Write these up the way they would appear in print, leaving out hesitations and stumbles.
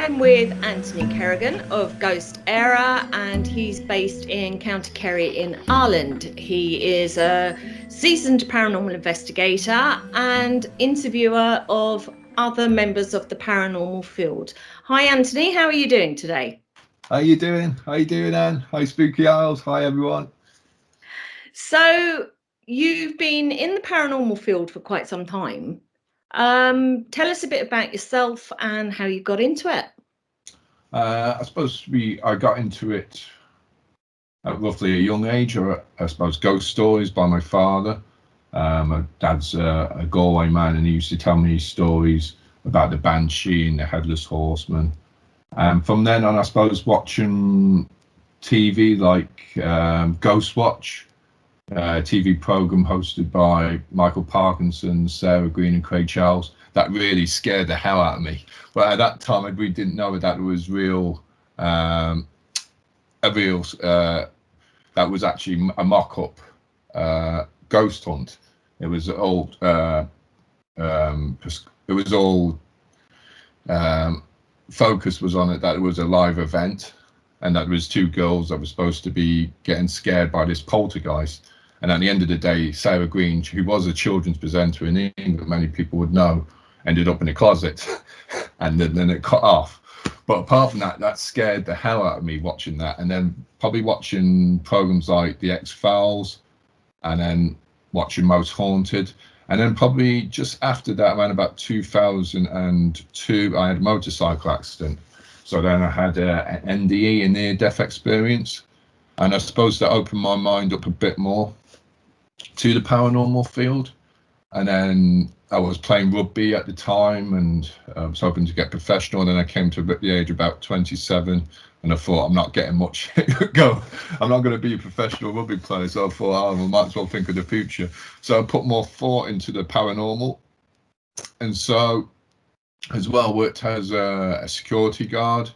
I'm with Anthony Kerrigan of Ghost Eire, and he's based in County Kerry in Ireland. He is a seasoned paranormal investigator and interviewer of other members of the paranormal field. Hi Anthony, how are you doing today? How you doing? How you doing, Anne? Hi Spooky Isles. Hi everyone. So you've been in the paranormal field for quite some time. Tell us a bit about yourself and how you got into it. I suppose I got into it at roughly a young age, or I suppose ghost stories by my father. My dad's a Galway man, and he used to tell me stories about the Banshee and the Headless Horseman. And from then on, I suppose watching TV like Ghost Watch, TV program hosted by Michael Parkinson, Sarah Green and Craig Charles, that really scared the hell out of me. But at that time, we didn't know that it was real, that was actually a mock-up ghost hunt. It was all, focus was on it, that it was a live event, and that there was two girls that were supposed to be getting scared by this poltergeist. And at the end of the day, Sarah Green, who was a children's presenter in England, many people would know, ended up in a closet, and then it cut off. But apart from that, that scared the hell out of me watching that. And then probably watching programs like The X-Files, and then watching Most Haunted. And then probably just after that, around about 2002, I had a motorcycle accident. So then I had an NDE, a near-death experience. And I suppose that opened my mind up a bit more to the paranormal field. And then I was playing rugby at the time, and I was hoping to get professional. And then I came to the age of about 27, and I thought, I'm not getting much go. I'm not going to be a professional rugby player. So I thought, I might as well think of the future. So I put more thought into the paranormal. And so as well, worked as a security guard,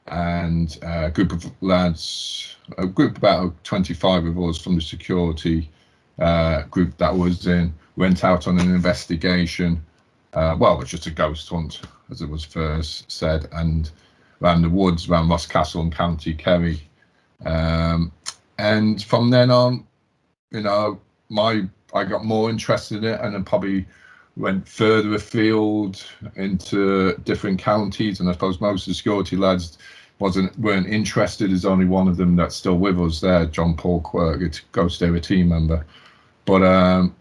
and a group of lads, a group about 25 of us from the security group that was in, went out on an investigation. It was just a ghost hunt, as it was first said, and around the woods around Rosscastle and County Kerry. And from then on, I got more interested in it, and then probably went further afield into different counties. And I suppose most of the security lads weren't interested. There's only one of them that's still with us there, John Paul Quirk, a Ghost Eire team member. But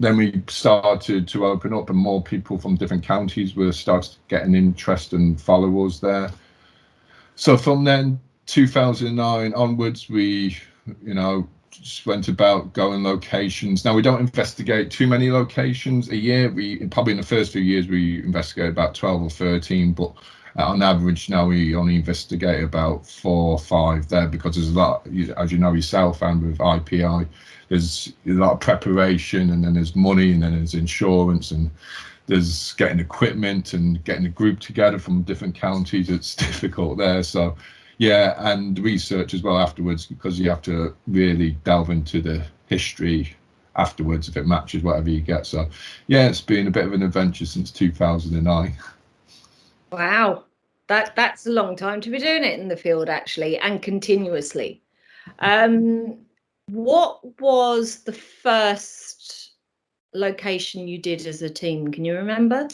then we started to open up, and more people from different counties were started getting interest and follow us there. So from then, 2009 onwards, we, just went about going locations. Now, we don't investigate too many locations a year. Probably in the first few years, we investigate about 12 or 13, but on average now we only investigate about 4 or 5 there, because there's a lot, as you know yourself, and with IPI, there's a lot of preparation, and then there's money, and then there's insurance, and there's getting equipment and getting a group together from different counties. It's difficult there. So yeah, and research as well afterwards, because you have to really delve into the history afterwards if it matches whatever you get. So yeah, it's been a bit of an adventure since 2009. Wow, that's a long time to be doing it in the field, actually, and continuously. What was the first location you did as a team? Can you remember?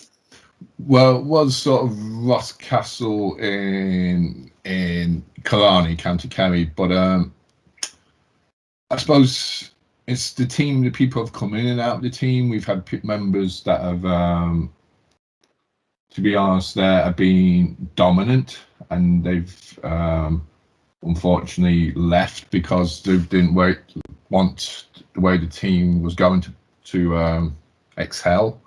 Well, it was sort of Rosscastle in Killarney, County Kerry, but I suppose it's the team. The people have come in and out of the team. We've had members that have, to be honest, there have been dominant, and they've unfortunately left because they didn't want the way the team was going to excel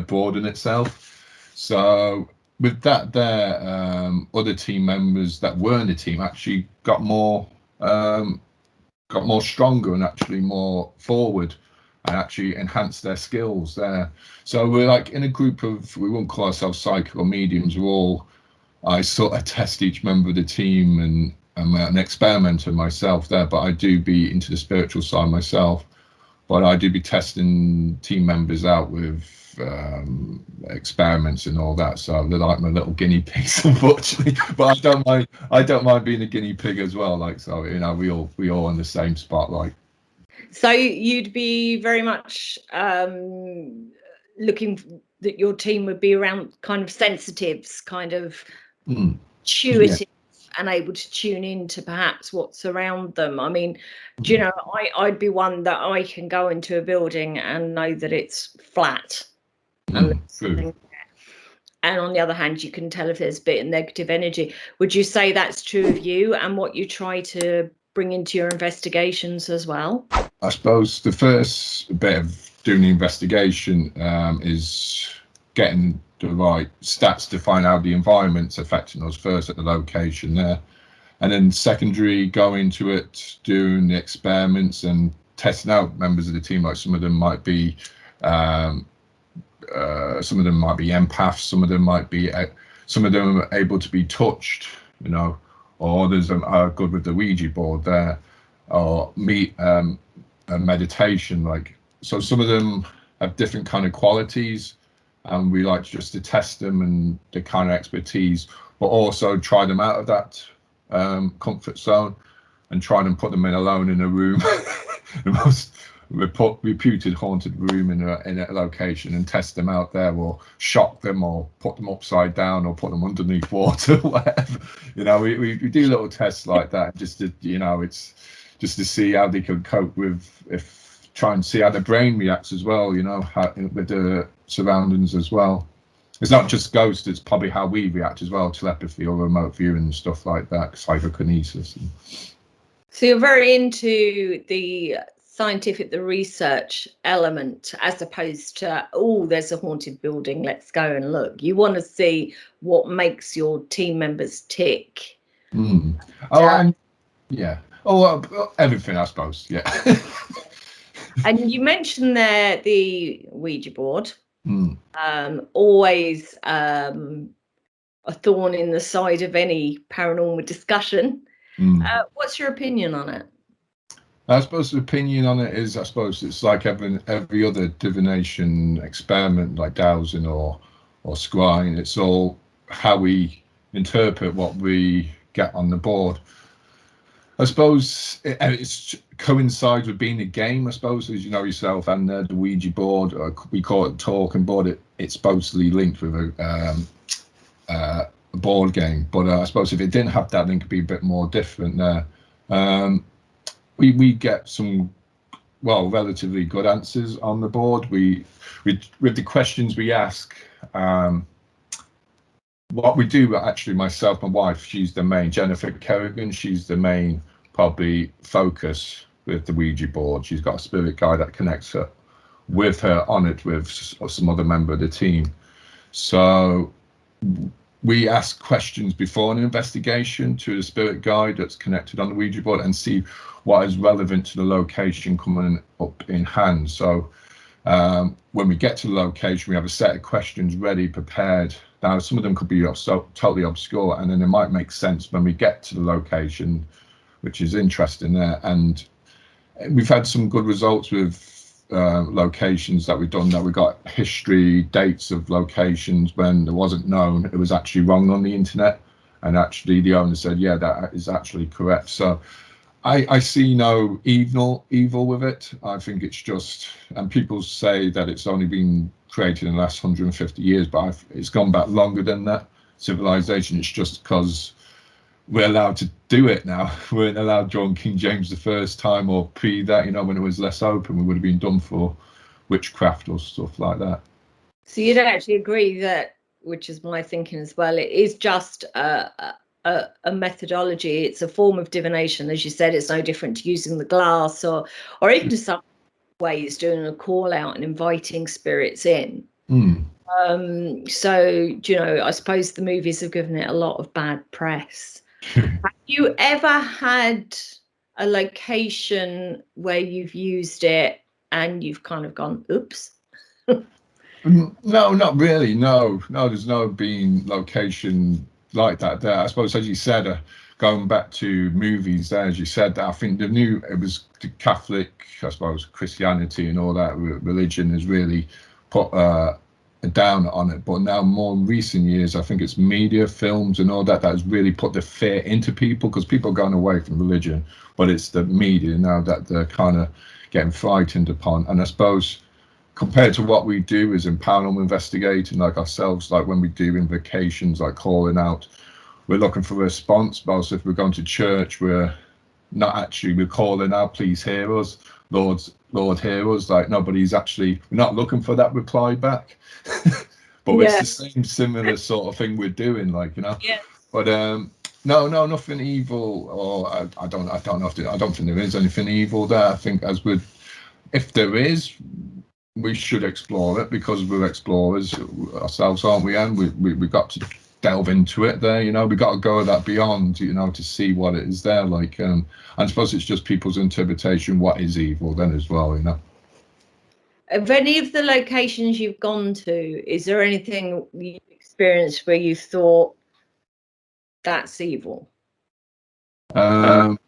broaden itself. So with that there, other team members that were in the team actually got more stronger, and actually more forward, and actually enhanced their skills there. So we're like in a group of, we won't call ourselves psychic or mediums, I sort of test each member of the team, and I'm an experimenter myself there, but I do be into the spiritual side myself. But I do be testing team members out with experiments and all that. So they're like my little guinea pigs, unfortunately. But I don't mind being a guinea pig as well. Like, so, you know, we all in the same spotlight. So you'd be very much looking that your team would be around kind of sensitives, kind of intuitive, and able to tune into perhaps what's around them. I mean, do you know, I'd be one that I can go into a building and know that it's flat. And on the other hand, you can tell if there's a bit of negative energy. Would you say that's true of you and what you try to bring into your investigations as well? I suppose the first bit of doing the investigation is getting the right stats to find out the environment's affecting us first at the location there, and then secondary go into it, doing the experiments and testing out members of the team. Like some of them might be empaths, some of them are able to be touched, you know, or others are good with the Ouija board there, or meditation. Like, so some of them have different kind of qualities, and we like just to test them and the kind of expertise, but also try them out of that comfort zone and try and put them in alone in a room, the most reputed haunted room in a location, and test them out there, or shock them, or put them upside down, or put them underneath water, whatever. You know, we do little tests like that, just to, you know, it's just to see how they can cope with, try and see how the brain reacts as well, you know, with the surroundings as well. It's not just ghosts, it's probably how we react as well, telepathy or remote viewing and stuff like that, psychokinesis. So you're very into the scientific, the research element, as opposed to, oh, there's a haunted building, let's go and look. You want to see what makes your team members tick. Everything, I suppose. Yeah. And you mentioned there the Ouija board. Always a thorn in the side of any paranormal discussion. What's your opinion on it? I suppose the opinion on it is, I suppose it's like every other divination experiment, like dowsing or scrying. It's all how we interpret what we get on the board. I suppose it coincides with being a game, I suppose, as you know yourself, and the Ouija board, we call it talking board. It's supposedly linked with a board game, but I suppose if it didn't have that link, it'd be a bit more different there. We get some, well, relatively good answers on the board. We with the questions we ask, what we do, actually, myself, my wife, she's the main, Anthony Kerrigan, she's the main probably focus with the Ouija board. She's got a spirit guide that connects her with her on it with some other member of the team. So we ask questions before an investigation to the spirit guide that's connected on the Ouija board and see what is relevant to the location coming up in hand. So when we get to the location, we have a set of questions ready, prepared. Now, some of them could be totally obscure, and then it might make sense when we get to the location, which is interesting there. And we've had some good results with locations that we've done, that we got history, dates of locations when it wasn't known, it was actually wrong on the internet, and actually the owner said, yeah, that is actually correct. So I see no evil with it. I think it's just, and people say that it's only been created in the last 150 years, but it's gone back longer than that, civilization. It's just because we're allowed to do it now. We weren't allowed during King James the first time, or pre that, you know, when it was less open, we would have been done for witchcraft or stuff like that. So you'd actually agree that, which is my thinking as well, it is just a methodology. It's a form of divination, as you said. It's no different to using the glass, or even to some ways doing a call out and inviting spirits in. So, you know, I suppose the movies have given it a lot of bad press. Have you ever had a location where you've used it and you've kind of gone, oops? No, not really. No, there's no been location like that there. I suppose, as you said, going back to movies there, as you said, I think it was the Catholic, I suppose, Christianity and all that religion has really put down on it, but now more in recent years, I think it's media, films, and all that has really put the fear into people, because people are going away from religion, but it's the media now that they're kind of getting frightened upon. And I suppose compared to what we do is in paranormal investigating, like ourselves, like when we do invocations, like calling out, we're looking for a response. But also if we're going to church, we're calling out, please hear us, Lord hear us. Like we're not looking for that reply back. But it's the same similar sort of thing we're doing, like, you know. Yeah. But no, nothing evil, or I don't think there is anything evil there. I think if there is, we should explore it, because we're explorers ourselves, aren't we? And we got to delve into it there, you know. We got to go that beyond, you know, to see what it is there. Like, I suppose it's just people's interpretation what is evil then as well, you know. Of any of the locations you've gone to, is there anything you've experienced where you thought that's evil? Probably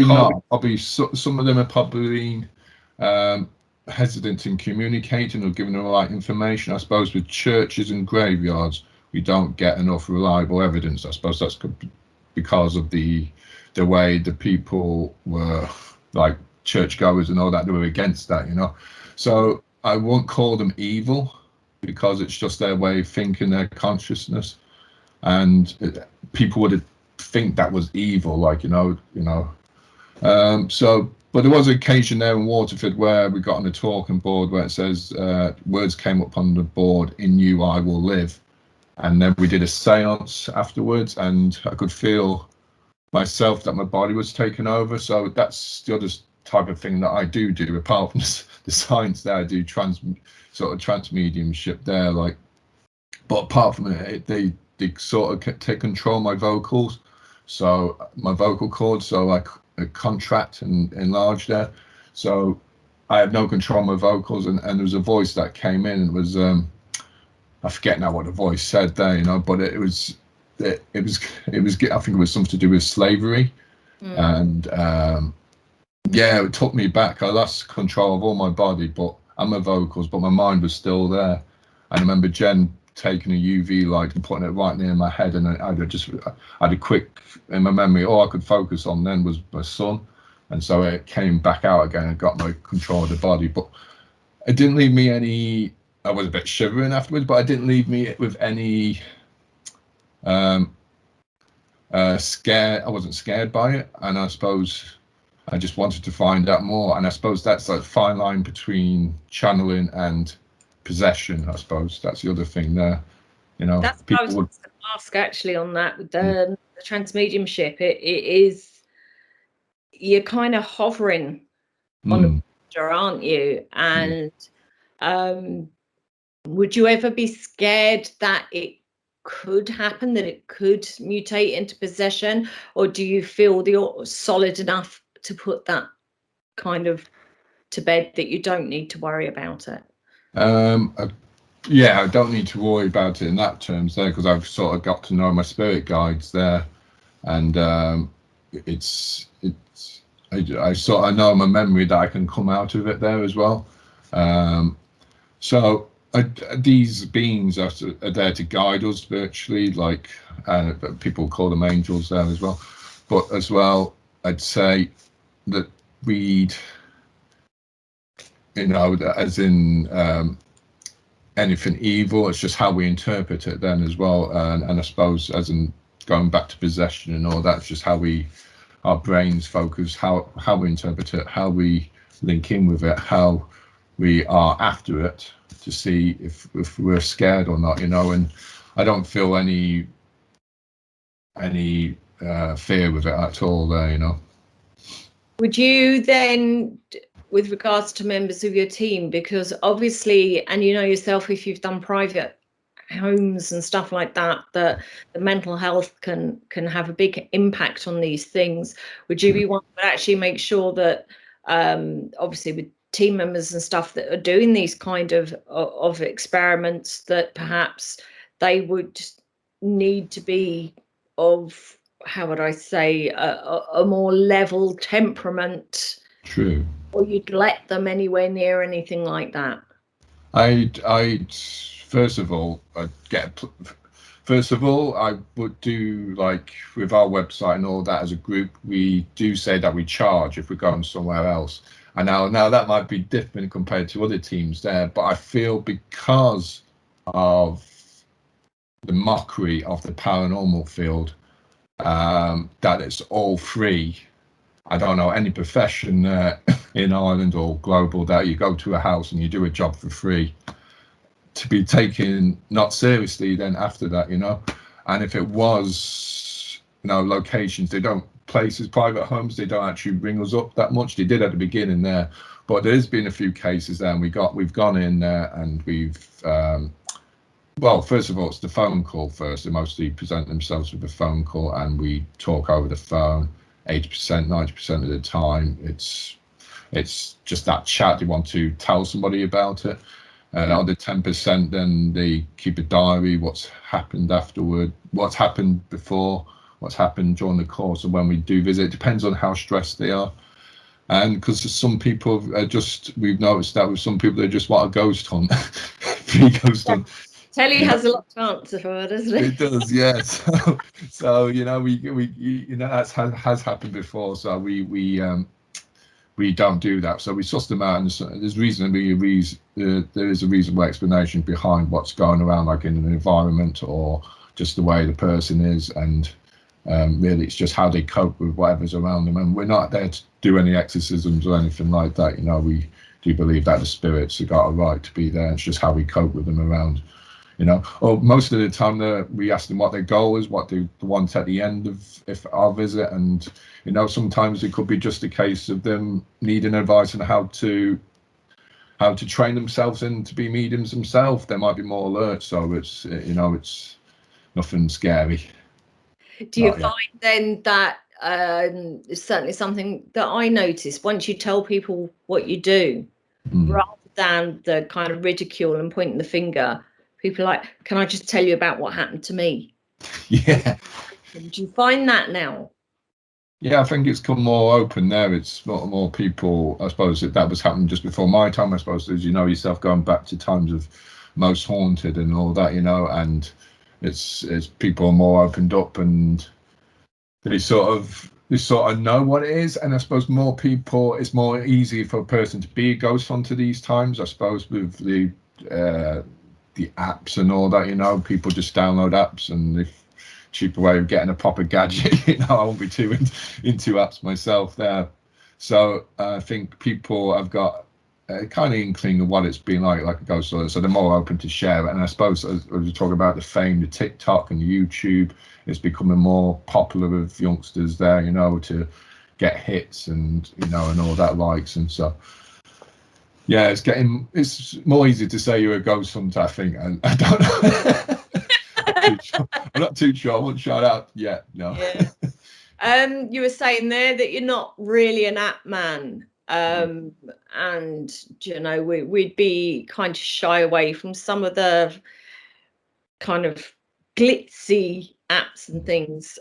not. Probably some of them are probably hesitant in communicating or giving the right information. I suppose with churches and graveyards, we don't get enough reliable evidence. I suppose that's because of the way the people were, like churchgoers and all that, they were against that, you know. So I won't call them evil, because it's just their way of thinking, their consciousness, and people would think that was evil, like, you know. So, but there was an occasion there in Waterford where we got on a talking board where it says words came up on the board, "In you I will live," and then we did a seance afterwards, and I could feel myself that my body was taken over. So that's the other type of thing that I do apart from the science there. I do trans mediumship there, like, but apart from it, they sort of take control of my vocals, so my vocal cords, so I contract and enlarge there, so I have no control of my vocals. And there was a voice that came in, and it was I forget now what the voice said there, you know, but it was I think it was something to do with slavery. And yeah, it took me back. I lost control of all my body and my vocals, but my mind was still there. And I remember Jen taking a UV light and putting it right near my head, and I had a quick, in my memory, all I could focus on then was my son, and so it came back out again and got my control of the body. But it didn't leave me any. I was a bit shivering afterwards, but it didn't leave me with any scare. I wasn't scared by it, and I suppose I just wanted to find out more. And I suppose that's like fine line between channeling and possession. I suppose that's the other thing there, you know. That's what I was going to ask actually on that, with the transmediumship. It is, you're kind of hovering on the border, aren't you? And would you ever be scared that it could happen, that it could mutate into possession, or do you feel that you're solid enough to put that kind of to bed that you don't need to worry about it? Yeah, I don't need to worry about it in that terms there, because I've sort of got to know my spirit guides there, and I know my memory that I can come out of it there as well. So these beings are there to guide us virtually, like people call them angels there as well. But as well, I'd say that we'd, you know, as in anything evil, it's just how we interpret it then as well. And I suppose, as in going back to possession and all that, it's just how our brains focus, how we interpret it, how we link in with it, how we are after it, to see if we're scared or not, you know. And I don't feel any fear with it at all there, you know. Would you then, with regards to members of your team, because obviously, and you know yourself, if you've done private homes and stuff like that, that the mental health can have a big impact on these things, would you be one that actually make sure that obviously with team members and stuff that are doing these kind of experiments, that perhaps they would need to be of, how would I say, a more level temperament? True. Or you'd let them anywhere near anything like that? I'd first of all, I would do, like, with our website and all that, as a group, we do say that we charge if we're going somewhere else. And now that might be different compared to other teams there, but I feel because of the mockery of the paranormal field, that it's all free. I don't know any profession in Ireland or global that you go to a house and you do a job for free, to be taken not seriously then after that, you know. And if it was, you know, locations, they don't, places, private homes, they don't actually ring us up that much. They did at the beginning there, but there's been a few cases there, and we've gone in there and we've well, first of all, it's the phone call first. They mostly present themselves with a phone call, and we talk over the phone 80%, 90% of the time. It's just that chat. They want to tell somebody about it. And out of the 10%, then they keep a diary, what's happened afterward, what's happened before, what's happened during the course of when we do visit. It depends on how stressed they are. And because some people are just, we've noticed that with some people, they just want a ghost hunt, free ghost hunt. Telly has a lot to answer for, doesn't it? It does, yes. So you know, we you know, that has happened before. So we don't do that. So we suss them out, and there's there is a reasonable explanation behind what's going around, like in an environment or just the way the person is, and really it's just how they cope with whatever's around them. And we're not there to do any exorcisms or anything like that. You know, we do believe that the spirits have got a right to be there. It's just how we cope with them around. You know, or most of the time we ask them what their goal is, what they want at the end of our visit, and you know, sometimes it could be just a case of them needing advice on how to train themselves and to be mediums themselves. They might be more alert, so it's, you know, it's nothing scary. Do you find then that it's certainly something that I notice, once you tell people what you do, rather than the kind of ridicule and pointing the finger, people are like, can I just tell you about what happened to me? Yeah. Do you find that now? Yeah, I think it's come more open there. It's more people, I suppose, that was happening just before my time, I suppose, as you know yourself, going back to times of Most Haunted and all that, you know, and it's people are more opened up, and they sort of know what it is. And I suppose more people, it's more easy for a person to be a ghost hunter these times, I suppose, with the apps and all that, you know. People just download apps, and if cheaper way of getting a proper gadget, you know, I won't be too into apps myself there. So I think people have got a kind of inkling of what it's been like a ghost hunter, so they're more open to share it. And I suppose, as we talk about the fame, the TikTok and the YouTube, it's becoming more popular with youngsters there, you know, to get hits and, you know, and all that likes. And so yeah, it's more easy to say you're a ghost hunter, I think. And I don't know. I'm not too sure. I won't shout out yet. No. Yeah. You were saying there that you're not really an app man, and you know, we'd be kind of shy away from some of the kind of glitzy apps and things.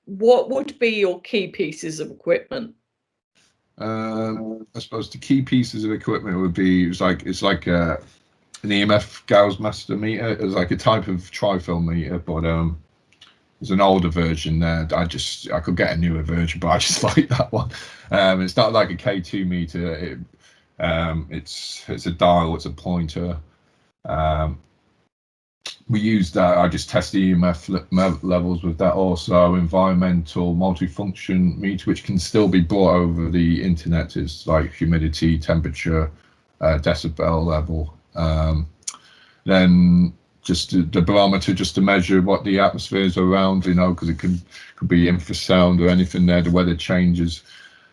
What would be your key pieces of equipment? I suppose the key pieces of equipment would be, it's like an EMF Gauss master meter. It's like a type of trifil meter, but there's an older version there. I could get a newer version, but I just like that one. It's not like a K2 meter. It's a dial. It's a pointer. We use that. I just test the EMF levels with that. Also, environmental multifunction meter, which can still be bought over the internet. It's like humidity, temperature, decibel level. Then just the barometer, just to measure what the atmosphere is around, you know, because it could be infrasound or anything there. The weather changes.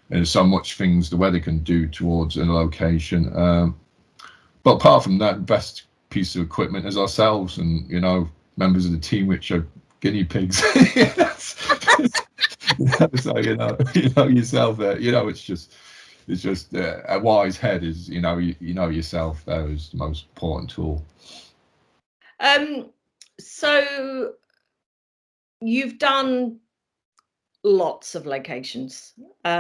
There's so much things the weather can do towards a location. But apart from that, best piece of equipment is ourselves, and, you know, members of the team, which are guinea pigs. So, you know yourself there. You know, it's just a wise head is, you know yourself there is the most important tool. So you've done lots of locations,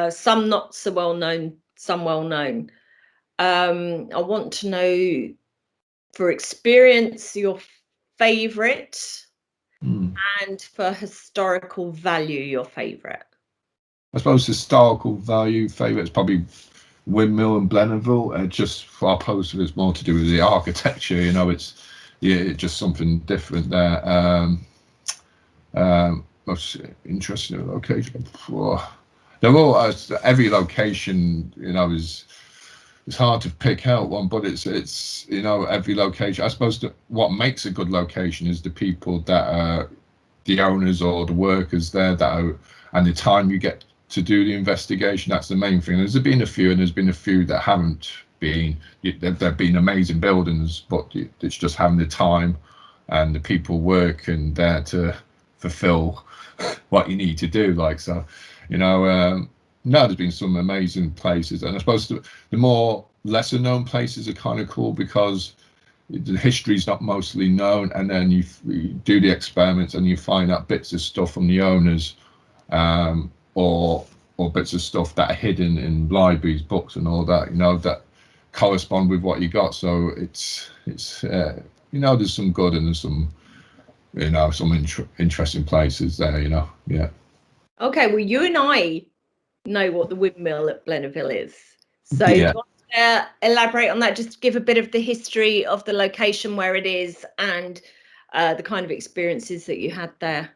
some not so well known, some well known. I want to know for experience, your favourite, Hmm. and for historical value, your favourite? I suppose historical value favourite is probably Windmill and Blennerville. Just for opposed to it's more to do with the architecture. You know, it's just something different there. Most interesting location. They're all every location. You know, is it's hard to pick out one, but it's you know, every location. I suppose that what makes a good location is the people that are the owners or the workers there that are, and the time you get to do the investigation. That's the main thing. There's been a few, and there's been a few that haven't been. They've been amazing buildings, but it's just having the time and the people working there to fulfill what you need to do. Like, so, you know, no, there's been some amazing places, and I suppose the more lesser known places are kind of cool because the history's not mostly known, and then you do the experiments and you find out bits of stuff from the owners, or bits of stuff that are hidden in libraries, books, and all that. You know, that correspond with what you got. So it's you know, there's some good and there's some, you know, some interesting places there. You know, yeah. Okay, well, you and I know what the windmill at Blennerville is. So do Yeah. you want to elaborate on that? Just give a bit of the history of the location where it is and the kind of experiences that you had there.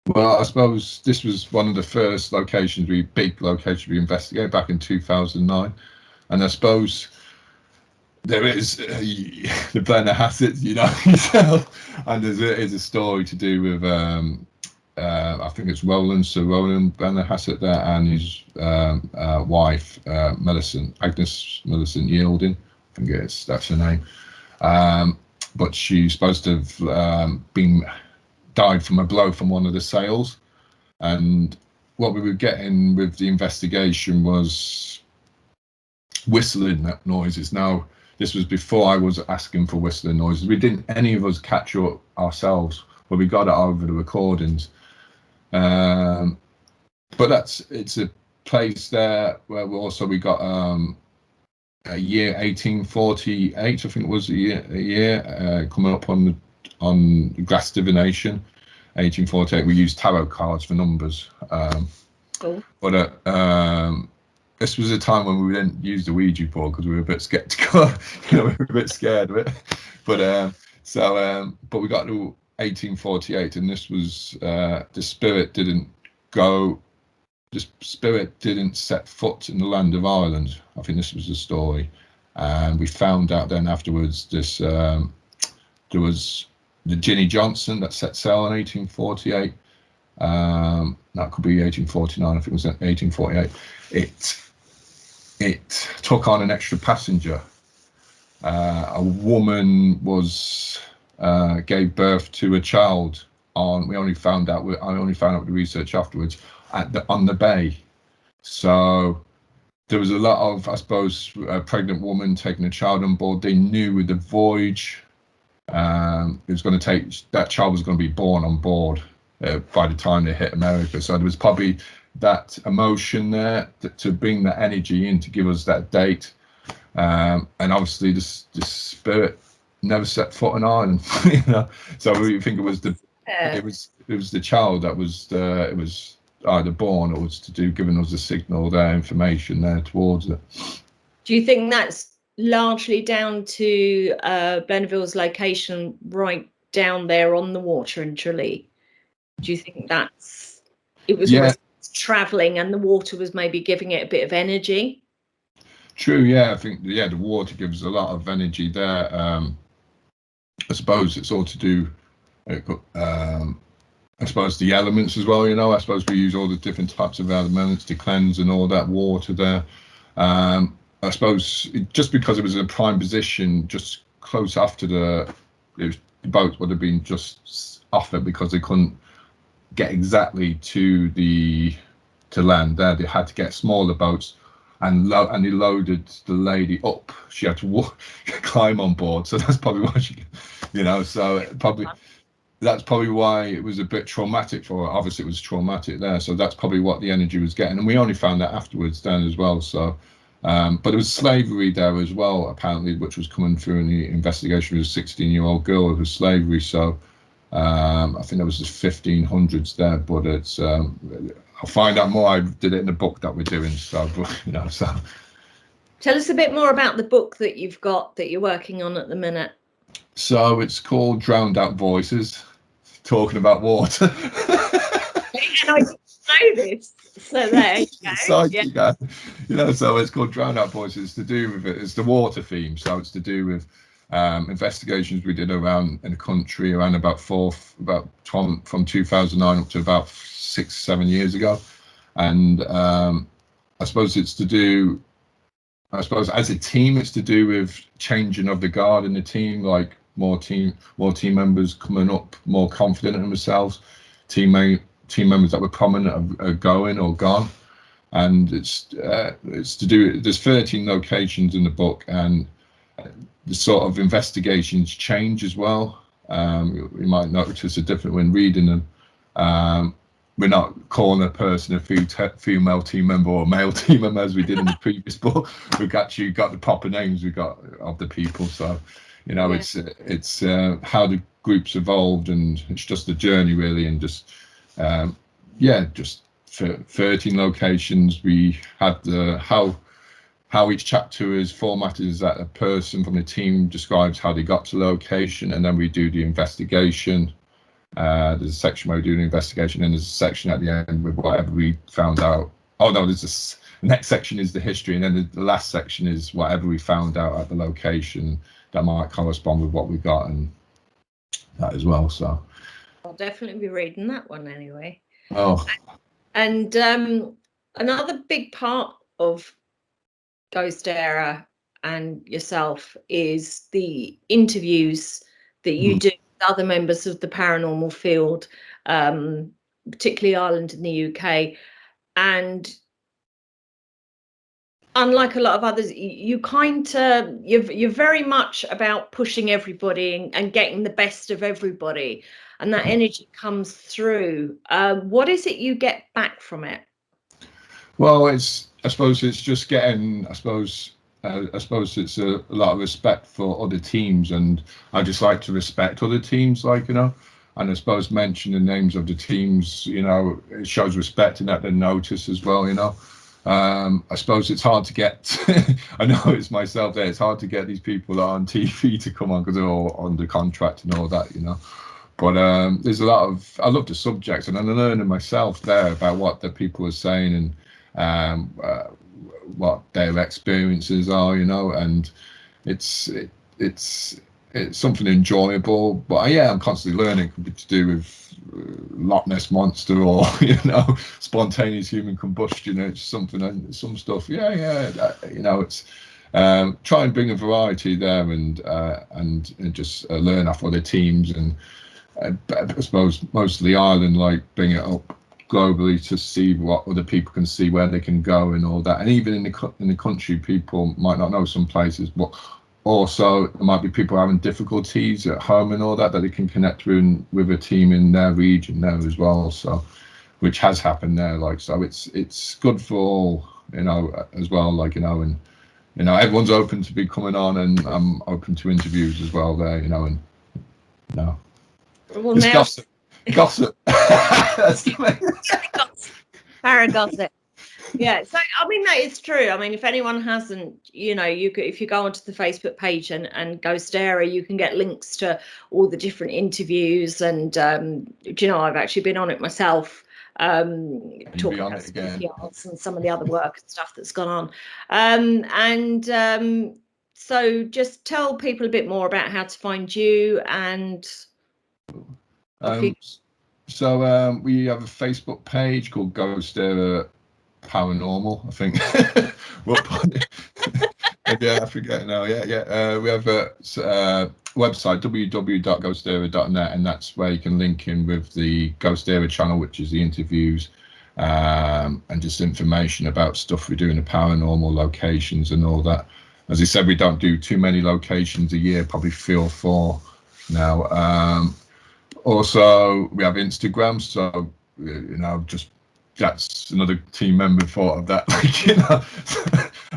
Well, I suppose this was one of the first big locations we investigated back in 2009, and I suppose there is the Blenner Hassett, you know, and there's a story to do with I think it's Sir Roland Blenner Hassett there, and his wife Agnes Millicent Yielding. I think that's her name. But she's supposed to have died from a blow from one of the sails, and what we were getting with the investigation was whistling noises. Now, this was before I was asking for whistling noises. We didn't, any of us, capture it ourselves, but we got it over the recordings. But it's a place there where we got a year 1848, I think it was a year coming up on grass divination, 1848. We used tarot cards for numbers. Cool. But this was a time when we didn't use the Ouija board because we were a bit skeptical. You know, we were a bit scared of it. But but we got to 1848, and this was the spirit didn't set foot in the land of Ireland. I think this was the story, and we found out then afterwards there was the Ginny Johnson that set sail in 1848. That could be 1849. I think it was 1848. It took on an extra passenger. A woman gave birth to a child on. I only found out with the research afterwards on the bay. So there was a lot of, I suppose, a pregnant woman taking a child on board. They knew with the voyage, it was going to take, that child was going to be born on board by the time they hit America. So there was probably that emotion there to bring that energy in to give us that date. And obviously this spirit never set foot in Ireland. You know, so we think it was the child that was it was either born or was giving us a signal there, information there towards it. Do you think that's largely down to Blennerville's location right down there on the water in Tralee? Do you think it was travelling and the water was maybe giving it a bit of energy? True, yeah, I think the water gives a lot of energy there. I suppose it's all to do, I suppose, the elements as well. You know, I suppose we use all the different types of elements to cleanse and all that water there. I suppose just because it was in a prime position, just close after the boats would have been just off it because they couldn't get exactly to land there. They had to get smaller boats, and they loaded the lady up. She had to climb on board, so that's probably why she, you know, so that's probably why it was a bit traumatic for her. Obviously it was traumatic there, so that's probably what the energy was getting, and we only found that afterwards then as well. So But there was slavery there as well, apparently, which was coming through in the investigation. It was a 16-year-old girl with slavery. So I think there was the 1500s there, but it's I'll find out more. I did it in the book that we're doing. So, but, so. Tell us a bit more about the book that you've got that you're working on at the minute. So it's called Drowned Out Voices, talking about water. And I didn't know this. So there you go. Yeah. So it's called Drowned Out Voices. It's to do with it. It's the water theme. So it's to do with investigations we did around in the country around from 2009 up to about 6-7 years ago. And I suppose it's to do, as a team, it's to do with changing of the guard in the team, like more team members coming up more confident in themselves, team members that were prominent are going or gone. And it's to do, there's 13 locations in the book, and the sort of investigations change as well. You might notice a different when reading them. We're not calling a person a female team member or male team member as we did in the previous book. We've actually got the proper names we got of the people. So, it's how the group's evolved, and it's just a journey really, and just just for 13 locations. We had the how each chapter is formatted is that a person from the team describes how they got to location, and then we do the investigation. There's a section where we do the investigation, and there's a section at the end with whatever we found out. Oh no, the next section is the history, and then the last section is whatever we found out at the location that might correspond with what we got, and that as well. So I'll definitely be reading that one anyway. Oh, and another big part of Ghost Eire and yourself is the interviews that you do with other members of the paranormal field, particularly Ireland and the UK. And unlike a lot of others, you're very much about pushing everybody and getting the best of everybody, and that energy comes through. What is it you get back from it? Well, I suppose it's just getting, I suppose it's a lot of respect for other teams, and I just like to respect other teams, and I suppose mention the names of the teams, it shows respect and that they notice as well, I suppose it's hard to get, I know it's myself there, it's hard to get these people on TV to come on because they're all under contract and all that, But there's a lot of, I love the subject, and I'm learning myself there about what the people are saying and what their experiences are, and it's something enjoyable. But yeah, I'm constantly learning. It could be to do with Loch Ness monster or spontaneous human combustion. It's something, some stuff. It's try and bring a variety there and just learn off other teams, and I suppose mostly Ireland, like bring it up globally to see what other people can see, where they can go and all that. And even in the country, people might not know some places, but also there might be people having difficulties at home and all that they can connect with a team in their region there as well. So, which has happened there, so it's good for all, as well, and everyone's open to be coming on, and I'm open to interviews as well there, and well, just now gossip. That's Paragossip. Yeah, so I mean that is true. I mean, if anyone hasn't, if you go onto the Facebook page and Ghost Eire, you can get links to all the different interviews, and I've actually been on it myself, talking about CPRs and some of the other work and stuff that's gone on. So just tell people a bit more about how to find you and. So we have a Facebook page called Ghost Eire Paranormal, I think. Yeah, I forget now. Yeah. We have a website, www.ghosteire.net, and that's where you can link in with the Ghost Eire channel, which is the interviews and just information about stuff we do in the paranormal locations and all that. As I said, we don't do too many locations a year, probably 3 or 4 now. Also, we have Instagram, so just that's another team member thought of that. Like, you know,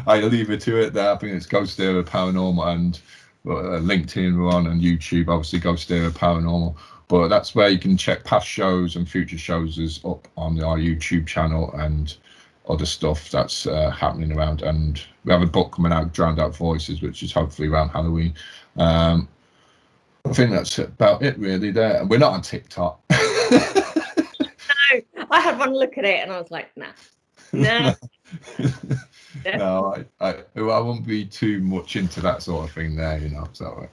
I leave it to it there. I think it's Ghost Eire Paranormal, and LinkedIn we're on, and YouTube obviously Ghost Eire Paranormal. But that's where you can check past shows, and future shows is up on our YouTube channel, and other stuff that's happening around. And we have a book coming out, Drowned Out Voices, which is hopefully around Halloween. I think that's about it really there. We're not on TikTok. No, I had one look at it and I was like, nah. No, I won't be too much into that sort of thing there, you know. So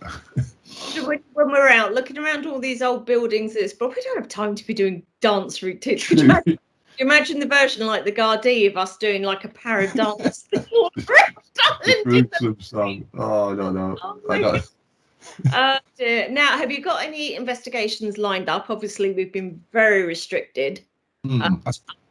when we're out looking around all these old buildings, we don't have time to be doing dance routines. Imagine the version like the Gardaí of us doing like a parrot dance. Gruesome song. Oh no. I don't. Now, have you got any investigations lined up? Obviously, we've been very restricted up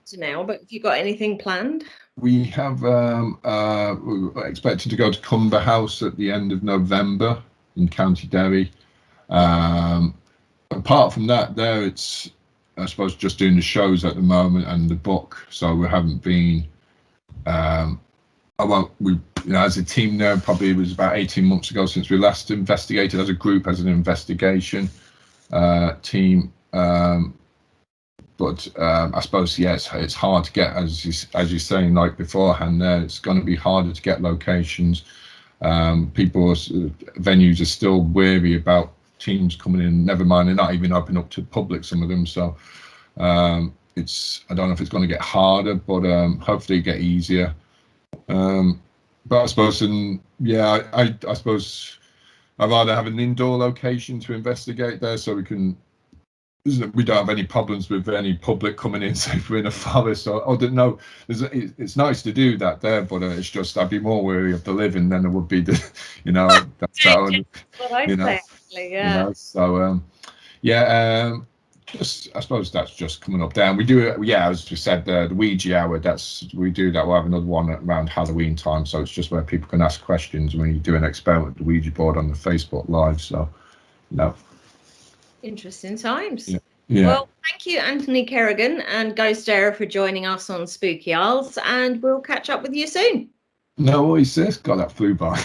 to now, but have you got anything planned? We have we're expected to go to Cumber House at the end of November in County Kerry. Apart from that, there it's, I suppose, just doing the shows at the moment and the book. So we haven't been. As a team there, probably it was about 18 months ago since we last investigated as a group, as an investigation team. But I suppose, yes, it's hard to get, as you're saying, like beforehand there, it's going to be harder to get locations. Venues are still wary about teams coming in, never mind, they're not even open up to public, some of them. So I don't know if it's going to get harder, but hopefully get easier. But I suppose, I suppose I'd rather have an indoor location to investigate there, so we don't have any problems with any public coming in, say if we're in a forest or I don't know. It's nice to do that there, but it's just I'd be more wary of the living than it would be the, you know. That's that, you know, actually, yeah. You know, so just I suppose that's just coming up there. And we do, as we said, the Ouija hour. We do that. We'll have another one around Halloween time. So it's just where people can ask questions when you do an experiment with the Ouija board on the Facebook Live. So, you know. Interesting times. Yeah. Well, thank you, Anthony Kerrigan and Ghost Eire, for joining us on Spooky Isles, and we'll catch up with you soon. No worries, sis. God, that flew by.